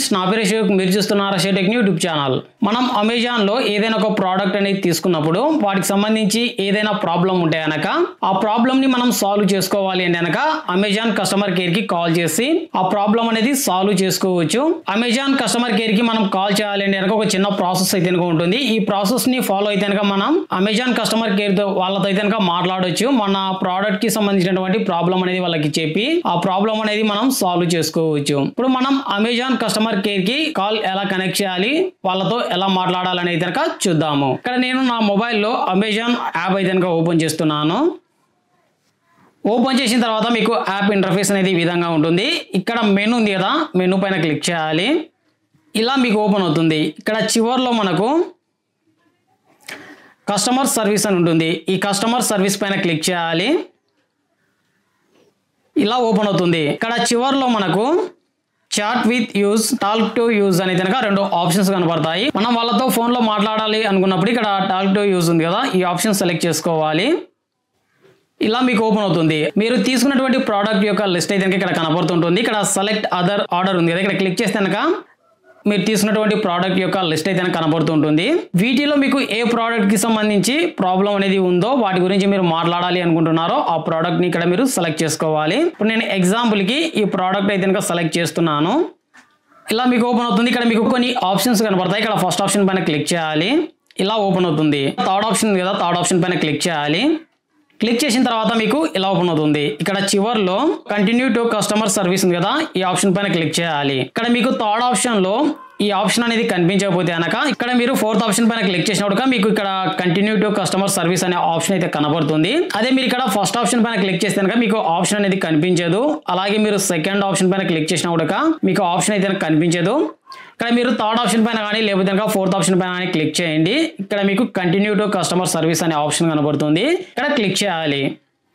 Friends, నా పేరు అశోక్. మీరు చూస్తున్నారు అశోక్ టెక్ యూట్యూబ్ ఛానల్. మనం అమెజాన్లో ఏదైనా ఒక ప్రోడక్ట్ అనేది తీసుకున్నప్పుడు వాటికి సంబంధించి ఏదైనా ప్రాబ్లం ఉంటే కనుక ఆ ప్రాబ్లమ్ని మనం సాల్వ్ చేసుకోవాలి అంటే కనుక అమెజాన్ కస్టమర్ కేర్కి కాల్ చేసి ఆ ప్రాబ్లం అనేది సాల్వ్ చేసుకోవచ్చు. అమెజాన్ కస్టమర్ కేర్కి మనం కాల్ చేయాలి అంటే కనుక ఒక చిన్న ప్రాసెస్ అయితే కనుక ఉంటుంది. ఈ ప్రాసెస్ని ఫాలో అయితే కనుక మనం అమెజాన్ కస్టమర్ కేర్తో వాళ్ళతో అయితే కనుక మాట్లాడవచ్చు. మన ప్రోడక్ట్కి సంబంధించినటువంటి ప్రాబ్లం అనేది వాళ్ళకి చెప్పి ఆ ప్రాబ్లం అనేది మనం సాల్వ్ చేసుకోవచ్చు. ఇప్పుడు మనం అమెజాన్ కస్టమర్ కేర్ కి కాల్ ఎలా కనెక్ట్ చేయాలి, వాళ్ళతో ఎలా మాట్లాడాలనేది కనుక చూద్దాము. ఇక్కడ నేను నా మొబైల్లో అమెజాన్ యాప్ అయితే కనుక ఓపెన్ చేస్తున్నాను. ఓపెన్ చేసిన తర్వాత మీకు యాప్ ఇంటర్ఫేస్ అనేది ఈ విధంగా ఉంటుంది. ఇక్కడ మెనూ ఉంది కదా, మెనూ పైన క్లిక్ చేయాలి. ఇలా మీకు ఓపెన్ అవుతుంది. ఇక్కడ చివర్లో మనకు కస్టమర్ సర్వీస్ అని ఉంటుంది. ఈ కస్టమర్ సర్వీస్ పైన క్లిక్ చేయాలి. ఇలా ఓపెన్ అవుతుంది. ఇక్కడ చివర్లో మనకు chat with us, talk to us అనేది కనుక రెండు ఆప్షన్స్ కనబడతాయి. మనం వాళ్ళతో ఫోన్లో మాట్లాడాలి అనుకున్నప్పుడు ఇక్కడ టాక్ టు యూజ్ ఉంది కదా, ఈ ఆప్షన్ సెలెక్ట్ చేసుకోవాలి. ఇలా మీకు ఓపెన్ అవుతుంది. మీరు తీసుకున్నటువంటి ప్రోడక్ట్ యొక్క లిస్ట్ అయితే ఇక్కడ కనబడుతుంటుంది. ఇక్కడ సెలెక్ట్ అదర్ ఆర్డర్ ఉంది కదా, ఇక్కడ క్లిక్ చేస్తే కనుక మీరు తీసుకున్నటువంటి ప్రోడక్ట్ యొక్క లిస్ట్ అయితే కనబడుతుంటుంది. వీటిలో మీకు ఏ ప్రోడక్ట్ కి సంబంధించి ప్రాబ్లం అనేది ఉందో వాటి గురించి మీరు మాట్లాడాలి అనుకుంటున్నారో ఆ ప్రోడక్ట్ ని ఇక్కడ మీరు సెలెక్ట్ చేసుకోవాలి. ఇప్పుడు నేను ఎగ్జాంపుల్ కి ఈ ప్రోడక్ట్ అయితే కనుక సెలెక్ట్ చేస్తున్నాను. ఇలా మీకు ఓపెన్ అవుతుంది. ఇక్కడ మీకు కొన్ని ఆప్షన్స్ కనబడతాయి. ఇక్కడ ఫస్ట్ ఆప్షన్ పైన క్లిక్ చేయాలి. ఇలా ఓపెన్ అవుతుంది. థర్డ్ ఆప్షన్ ఉంది కదా, థర్డ్ ఆప్షన్ పైన క్లిక్ చేయాలి. క్లిక్ చేసిన తర్వాత మీకు ఇలా ఓపెన్ అవుతుంది. ఇక్కడ చివర్లో కంటిన్యూ టు కస్టమర్ సర్వీస్ ఉంది కదా, ఈ ఆప్షన్ పైన క్లిక్ చేయాలి. ఇక్కడ మీకు థర్డ్ ఆప్షన్ లో ఈ ఆప్షన్ అనేది కనిపించకపోతే కనుక ఇక్కడ మీరు ఫోర్త్ ఆప్షన్ పైన క్లిక్ చేసినప్పుడు మీకు ఇక్కడ కంటిన్యూ టు కస్టమర్ సర్వీస్ అనే ఆప్షన్ అయితే కనబడుతుంది. అదే మీరు ఇక్కడ ఫస్ట్ ఆప్షన్ పైన క్లిక్ చేస్తే కనుక మీకు ఆప్షన్ అనేది కనిపించదు. అలాగే మీరు సెకండ్ ఆప్షన్ పైన క్లిక్ చేసినప్పుడు మీకు ఆప్షన్ అయితే కనిపించదు. ఇక్కడ మీరు థర్డ్ ఆప్షన్ పైన కానీ లేకపోతే కనుక ఫోర్త్ ఆప్షన్ పైన కానీ క్లిక్ చేయండి. ఇక్కడ మీకు కంటిన్యూ టు కస్టమర్ సర్వీస్ అనే ఆప్షన్ కనబడుతుంది. ఇక్కడ క్లిక్ చేయాలి.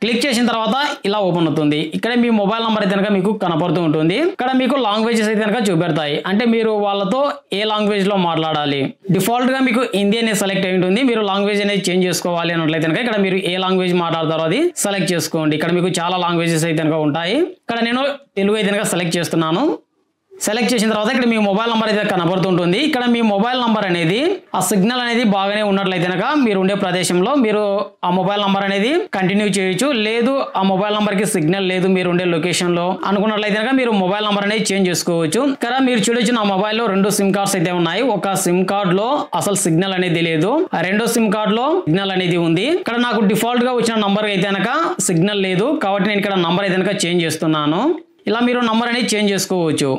క్లిక్ చేసిన తర్వాత ఇలా ఓపెన్ అవుతుంది. ఇక్కడ మీ మొబైల్ నంబర్ అయితే కనుక మీకు కనబడుతూ ఉంటుంది. ఇక్కడ మీకు లాంగ్వేజెస్ అయితే కనుక చూపెడతాయి. అంటే మీరు వాళ్ళతో ఏ లాంగ్వేజ్ లో మాట్లాడాలి. డిఫాల్ట్ గా మీకు హిందీ అనేది సెలెక్ట్ అయి ఉంటుంది. మీరు లాంగ్వేజ్ అనేది చేంజ్ చేసుకోవాలి అన్నట్లయితే కనుక ఇక్కడ మీరు ఏ లాంగ్వేజ్ మాట్లాడతారో అది సెలెక్ట్ చేసుకోండి. ఇక్కడ మీకు చాలా లాంగ్వేజెస్ అయితే కనుక ఉంటాయి. ఇక్కడ నేను తెలుగు అయితే కనుక సెలెక్ట్ చేస్తున్నాను. సెలెక్ట్ చేసిన తర్వాత ఇక్కడ మీ మొబైల్ నంబర్ అయితే కనబడుతుంటుంది. ఇక్కడ మీ మొబైల్ నంబర్ అనేది ఆ సిగ్నల్ అనేది బాగానే ఉన్నట్లయితే కనుక మీరు ఉండే ప్రదేశంలో మీరు ఆ మొబైల్ నంబర్ అనేది కంటిన్యూ చేయొచ్చు. లేదు ఆ మొబైల్ నంబర్ కి సిగ్నల్ లేదు మీరు ఉండే లొకేషన్ లో అనుకున్నట్లయితే కనుక మీరు మొబైల్ నంబర్ అనేది చేంజ్ చేసుకోవచ్చు. ఇక్కడ మీరు చూడొచ్చు నా మొబైల్లో 2 సిమ్ కార్డ్స్ అయితే ఉన్నాయి. ఒక సిమ్ కార్డ్ లో అసలు సిగ్నల్ అనేది లేదు, రెండో సిమ్ కార్డ్ లో సిగ్నల్ అనేది ఉంది. ఇక్కడ నాకు డిఫాల్ట్ గా వచ్చిన నంబర్ అయితే కనుక సిగ్నల్ లేదు కాబట్టి నేను ఇక్కడ నంబర్ అయితే కనుక చేంజ్ చేస్తున్నాను. ఇలా మీరు నంబర్ అనేది చేంజ్ చేసుకోవచ్చు.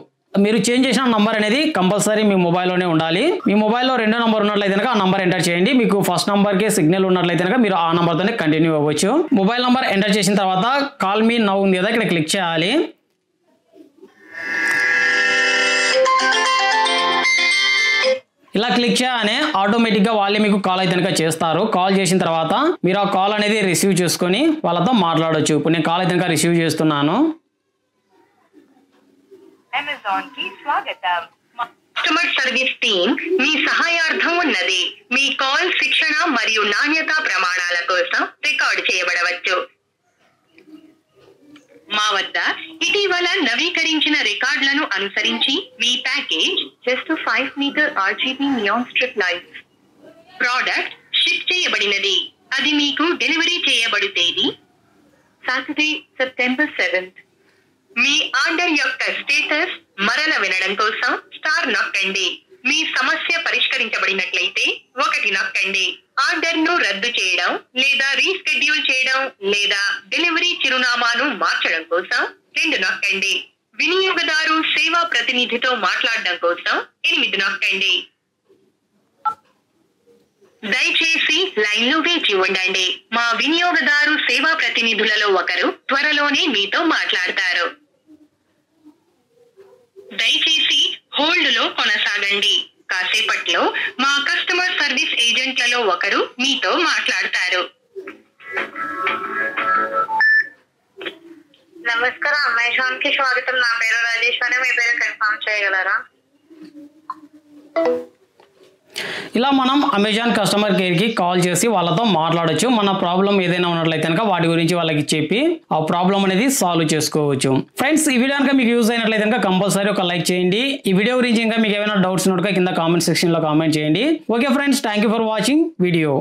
మీరు చేంజ్ చేసిన నంబర్ అనేది కంపల్సరీ మీ మొబైల్లోనే ఉండాలి. మీ మొబైల్లో రెండో నంబర్ ఉన్నట్లయితే కనుక ఆ నంబర్ ఎంటర్ చేయండి. మీకు ఫస్ట్ నంబర్కి సిగ్నల్ ఉన్నట్లయితే కనుక మీరు ఆ నంబర్తోనే కంటిన్యూ అవ్వచ్చు. మొబైల్ నంబర్ ఎంటర్ చేసిన తర్వాత కాల్ మీ నౌ ఉంది కదా, ఇక్కడ క్లిక్ చేయాలి. ఇలా క్లిక్ చేయగానే ఆటోమేటిక్గా వాళ్ళే మీకు కాల్ అయితే కనుక చేస్తారు. కాల్ చేసిన తర్వాత మీరు ఆ కాల్ అనేది రిసీవ్ చేసుకొని వాళ్ళతో మాట్లాడవచ్చు. ఇప్పుడు నేను కాల్ అయితే కనుక రిసీవ్ చేస్తున్నాను. అమెజాన్ కి స్వాగతం. కస్టమర్ సర్వీస్ టీమ్ మీ సహాయార్థం ఉన్నది. మీ కాల్ శిక్షణ మరియు నాణ్యత ప్రమాణాల కోసం రికార్డు చేయబడవచ్చు. మా వద్ద ఇటీవల నవీకరించిన రికార్డులను అనుసరించి మీ package just 5 metre RGB neon strip lights product ship చేయబడినది. అది మీకు డెలివరీ చేయబడు తేదీ సాటర్డే సెప్టెంబర్ 7th. మీ ఆర్డర్ యొక్క స్టేటస్ మరల వినడం కోసం స్టార్ నొక్కండి. మీ సమస్య పరిష్కరించబడినట్లయితే 1 నొక్కండి. ఆర్డర్ ను రద్దు చేయడం లేదా రీషెడ్యూల్ చేయడం లేదా డెలివరీ చిరునామాను మార్చడం కోసం 2 నొక్కండి. వినియోగదారు సేవా ప్రతినిధితో మాట్లాడడం కోసం 8 నొక్కండి. దయచేసి లైన్లో వేచి ఉండండి. మా వినియోగదారు సేవా ప్రతినిధులలో ఒకరు త్వరలోనే మీతో మాట్లాడతారు. దయచేసి హోల్డ్ లో కొనసాగండి. కాసేపట్లో మా కస్టమర్ సర్వీస్ ఏజెంట్లలో ఒకరు మీతో మాట్లాడతారు. నమస్కారం, అమెజాన్ కి స్వాగతం. నా పేరు రాజేశ్వరి. మీ పేరు కన్ఫర్మ్ చేయగలరా? ఇలా మనం అమెజాన్ కస్టమర్ కేర్ కి కాల్ చేసి వాళ్ళతో మాట్లాడొచ్చు. మన ప్రాబ్లం ఏదైనా ఉన్నట్లయితే కనుక వాటి గురించి వాళ్ళకి చెప్పి ఆ ప్రాబ్లం అనేది సాల్వ్ చేసుకోవచ్చు. ఫ్రెండ్స్, ఈ వీడియో కనుక మీకు యూజ్ అయినట్లయితే కనుక కంపల్సరీ ఒక లైక్ చేయండి. ఈ వీడియో గురించి ఇంకా మీకు ఏమైనా డౌట్స్ ఉన్నట్టుగా కింద కామెంట్ సెక్షన్ లో కామెంట్ చేయండి. Okay friends, thank you for watching video.